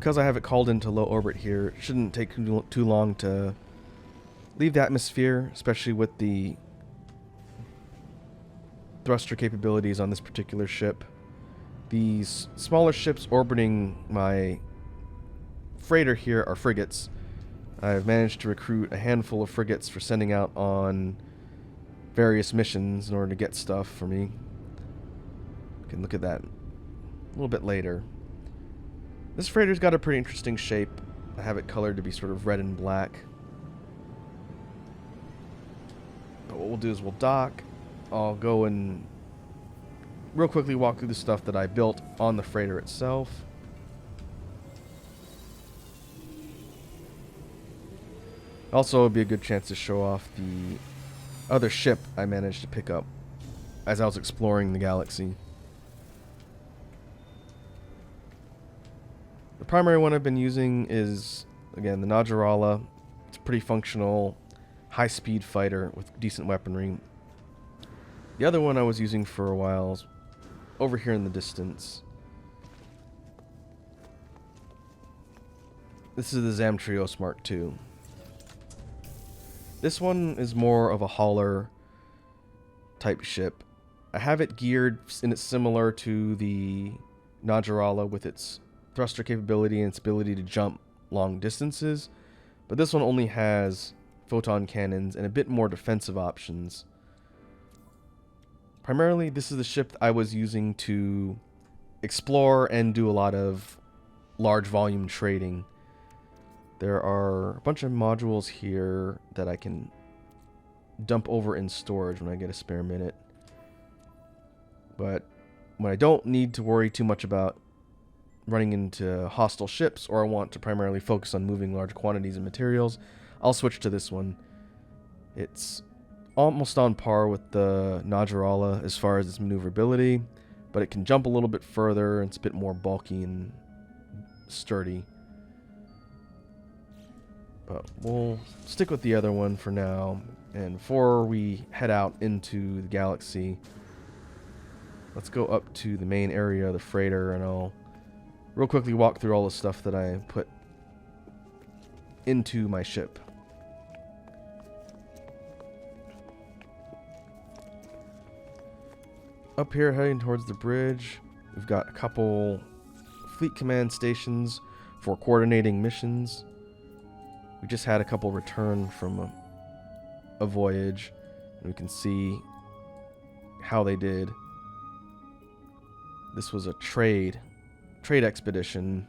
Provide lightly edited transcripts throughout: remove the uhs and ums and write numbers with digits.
because I have it called into low orbit here, it shouldn't take too long to leave the atmosphere, especially with the thruster capabilities on this particular ship. These smaller ships orbiting my freighter here are frigates. I've managed to recruit a handful of frigates for sending out on various missions in order to get stuff for me. You can look at that a little bit later. This freighter's got a pretty interesting shape. I have it colored to be sort of red and black. But what we'll do is we'll dock. I'll go and real quickly walk through the stuff that I built on the freighter itself. Also, it'd be a good chance to show off the other ship I managed to pick up as I was exploring the galaxy. The primary one I've been using is, again, the Najarala. It's a pretty functional, high-speed fighter with decent weaponry. The other one I was using for a while is over here in the distance. This is the Zamtrios Mark II. This one is more of a hauler type ship. I have it geared and it's similar to the Najarala with its thruster capability and its ability to jump long distances, but this one only has photon cannons and a bit more defensive options. Primarily, this is the ship I was using to explore and do a lot of large volume trading. There are a bunch of modules here that I can dump over in storage when I get a spare minute. But when I don't need to worry too much about running into hostile ships, or I want to primarily focus on moving large quantities of materials, I'll switch to this one. It's almost on par with the Najarala as far as its maneuverability, but it can jump a little bit further and it's a bit more bulky and sturdy. But we'll stick with the other one for now, and before we head out into the galaxy, let's go up to the main area of the freighter and I'll real quickly walk through all the stuff that I put into my ship. Up here, heading towards the bridge, we've got a couple fleet command stations for coordinating missions. We just had a couple return from a voyage, and we can see how they did. This was a trade expedition,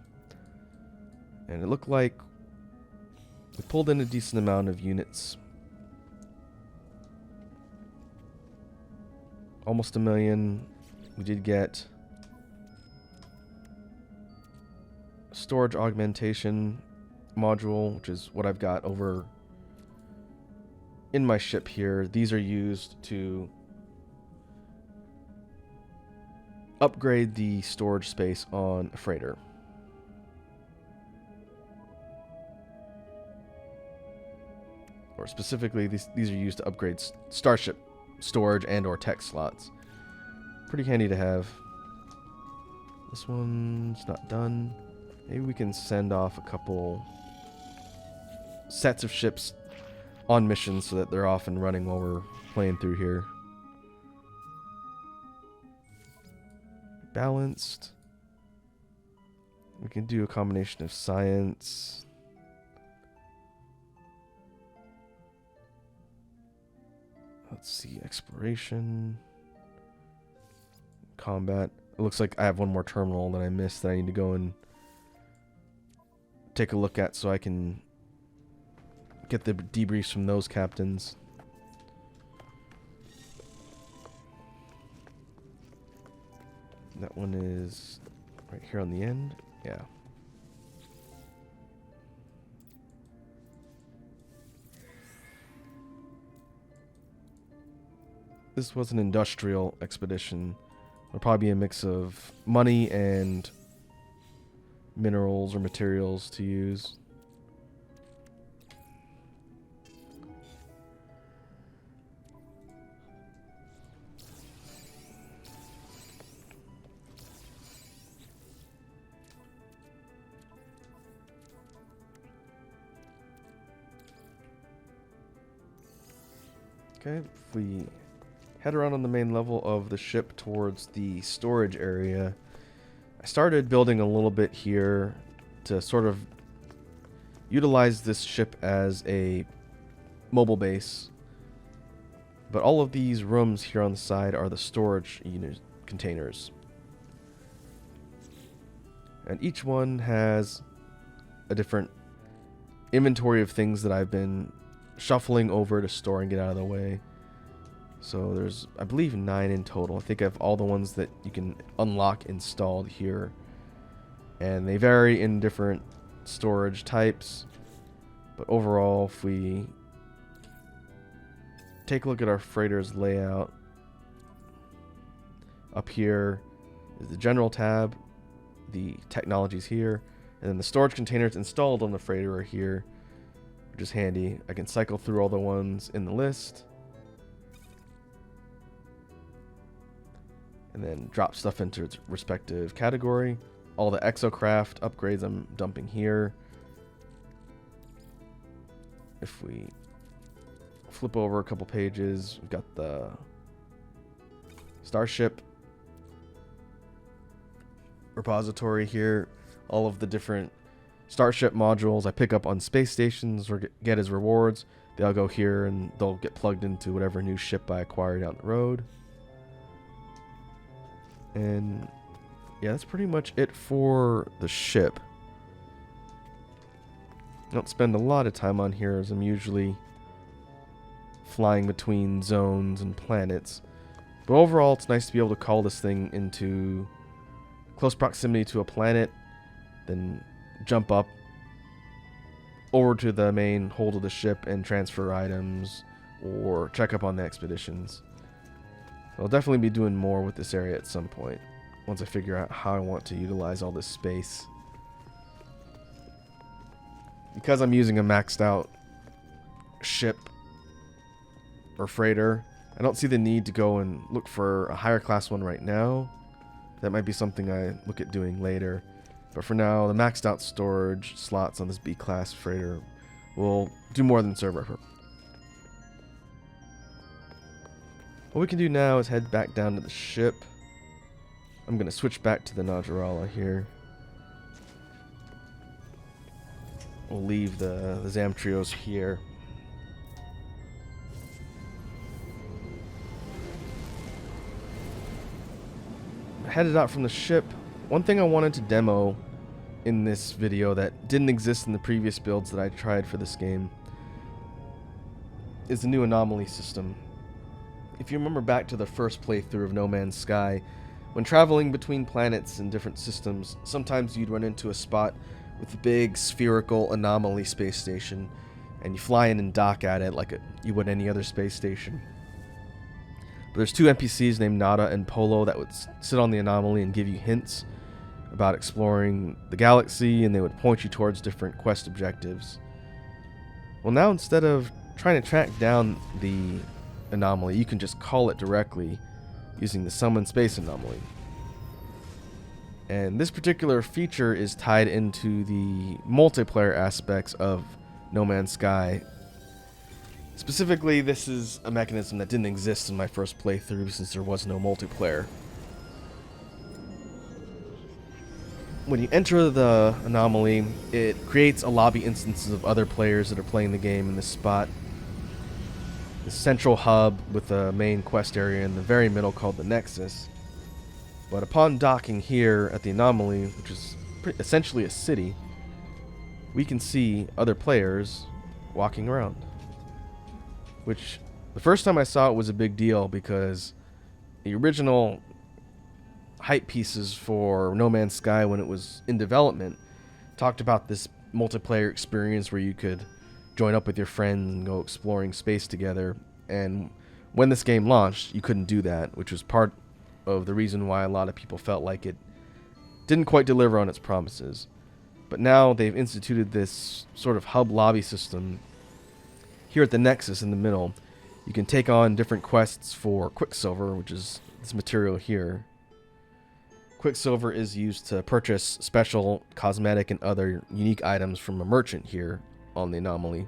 and it looked like we pulled in a decent amount of units. Almost 1 million. We did get storage augmentation module, which is what I've got over in my ship here. These are used to upgrade the storage space on a freighter. Or specifically, these are used to upgrade starship storage and or tech slots. Pretty handy to have. This one's not done. Maybe we can send off a couple sets of ships on missions so that they're off and running while we're playing through here. Balanced. We can do a combination of science. Let's see, exploration, combat. It looks like I have one more terminal that I missed that I need to go and take a look at so I can get the debriefs from those captains. That one is right here on the end. Yeah. This was an industrial expedition. It'll probably be a mix of money and minerals or materials to use. Okay, if we head around on the main level of the ship towards the storage area, I started building a little bit here to sort of utilize this ship as a mobile base. But all of these rooms here on the side are the storage unit containers. And each one has a different inventory of things that I've been shuffling over to store and get out of the way. So there's, I believe, 9 in total. I think I have all the ones that you can unlock installed here. And they vary in different storage types. But overall, if we take a look at our freighter's layout, up here is the general tab, the technologies here, and then the storage containers installed on the freighter are here, which is handy. I can cycle through all the ones in the list and then drop stuff into its respective category. All the exocraft upgrades I'm dumping here. If we flip over a couple pages, we've got the Starship repository here. All of the different Starship modules I pick up on space stations or get as rewards, they all go here and they'll get plugged into whatever new ship I acquire down the road. And yeah, that's pretty much it for the ship. I don't spend a lot of time on here as I'm usually flying between zones and planets. But overall, it's nice to be able to call this thing into close proximity to a planet, then jump up over to the main hold of the ship and transfer items or check up on the expeditions. I'll definitely be doing more with this area at some point once I figure out how I want to utilize all this space. Because I'm using a maxed out ship or freighter, I don't see the need to go and look for a higher class one right now. That might be something I look at doing later. But for now, the maxed out storage slots on this B-class freighter will do more than serve our purpose. What we can do now is head back down to the ship. I'm going to switch back to the Najarala here. We'll leave the Zamtrios here. Headed out from the ship. One thing I wanted to demo in this video that didn't exist in the previous builds that I tried for this game is the new anomaly system. If you remember back to the first playthrough of No Man's Sky, when traveling between planets and different systems, sometimes you'd run into a spot with a big spherical anomaly space station, and you fly in and dock at it like you would any other space station. But there's 2 NPCs named Nada and Polo that would sit on the anomaly and give you hints about exploring the galaxy, and they would point you towards different quest objectives. Well, now instead of trying to track down the anomaly, you can just call it directly using the summon space anomaly. And this particular feature is tied into the multiplayer aspects of No Man's Sky. Specifically, this is a mechanism that didn't exist in my first playthrough since there was no multiplayer. When you enter the anomaly, it creates a lobby instances of other players that are playing the game in this spot. The central hub with the main quest area in the very middle called the Nexus. But upon docking here at the anomaly, which is essentially a city, we can see other players walking around. Which, the first time I saw it was a big deal because the original hype pieces for No Man's Sky when it was in development talked about this multiplayer experience where you could join up with your friends and go exploring space together. And when this game launched, you couldn't do that, which was part of the reason why a lot of people felt like it didn't quite deliver on its promises. But now they've instituted this sort of hub lobby system here at the Nexus in the middle. You can take on different quests for Quicksilver, which is this material here. Quicksilver is used to purchase special cosmetic and other unique items from a merchant here on the anomaly.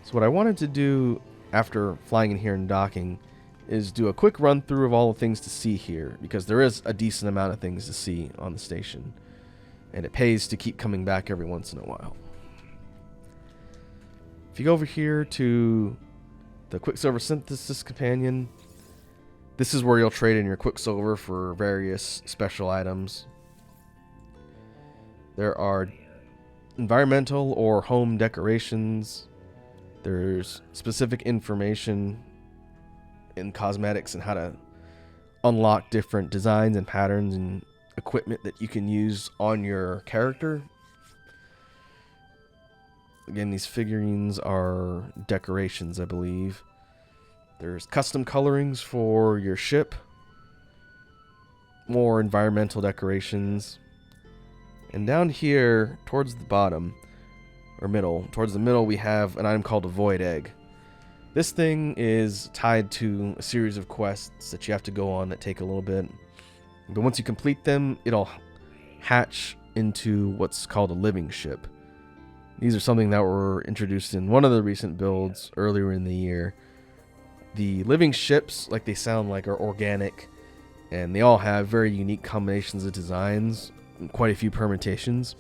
So what I wanted to do after flying in here and docking, is do a quick run through of all the things to see here, because there is a decent amount of things to see on the station, and it pays to keep coming back every once in a while. If you go over here to the Quicksilver Synthesis Companion, this is where you'll trade in your Quicksilver for various special items. There are environmental or home decorations. There's specific information in cosmetics and how to unlock different designs and patterns and equipment that you can use on your character. Again, these figurines are decorations, I believe. There's custom colorings for your ship. More environmental decorations. And down here, towards the bottom, or middle, towards the middle, we have an item called a Void Egg. This thing is tied to a series of quests that you have to go on that take a little bit. But once you complete them, it'll hatch into what's called a living ship. These are something that were introduced in one of the recent builds earlier in the year. The living ships, like they sound like, are organic, and they all have very unique combinations of designs, and quite a few permutations,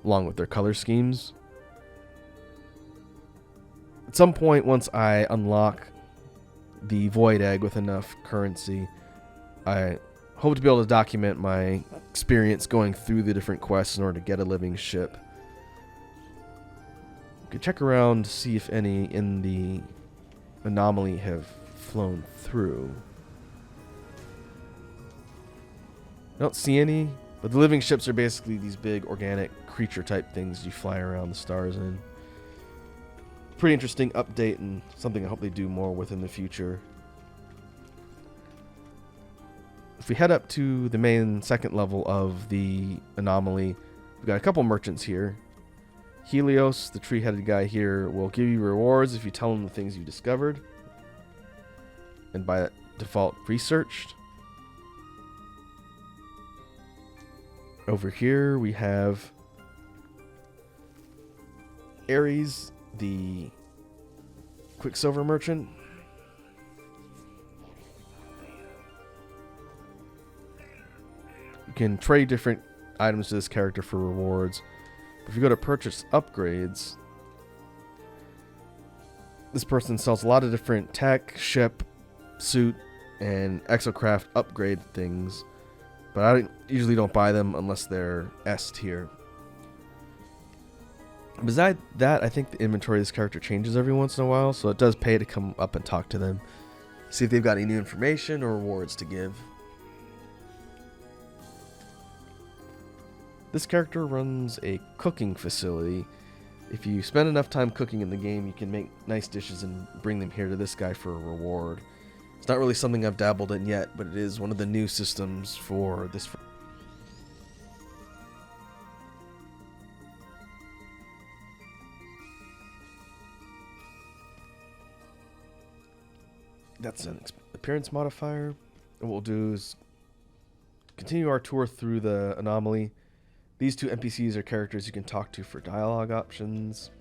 along with their color schemes. At some point, once I unlock the Void Egg with enough currency, I hope to be able to document my experience going through the different quests in order to get a living ship. You can check around to see if any in the Anomaly have flown through. I don't see any, but the living ships are basically these big organic creature type things you fly around the stars in. Pretty interesting update and something I hope they do more with in the future. If we head up to the main second level of the Anomaly, we've got a couple merchants here. Helios, the tree-headed guy here, will give you rewards if you tell him the things you discovered, and by default researched. Over here we have Ares, the Quicksilver merchant. You can trade different items to this character for rewards. If you go to purchase upgrades, this person sells a lot of different tech, ship, suit, and exocraft upgrade things, but I usually don't buy them unless they're S tier. Besides that, I think the inventory of this character changes every once in a while, so it does pay to come up and talk to them, see if they've got any new information or rewards to give. This character runs a cooking facility. If you spend enough time cooking in the game, you can make nice dishes and bring them here to this guy for a reward. It's not really something I've dabbled in yet, but it is one of the new systems for this. That's an appearance modifier. And what we'll do is continue our tour through the Anomaly. These two NPCs are characters you can talk to for dialogue options.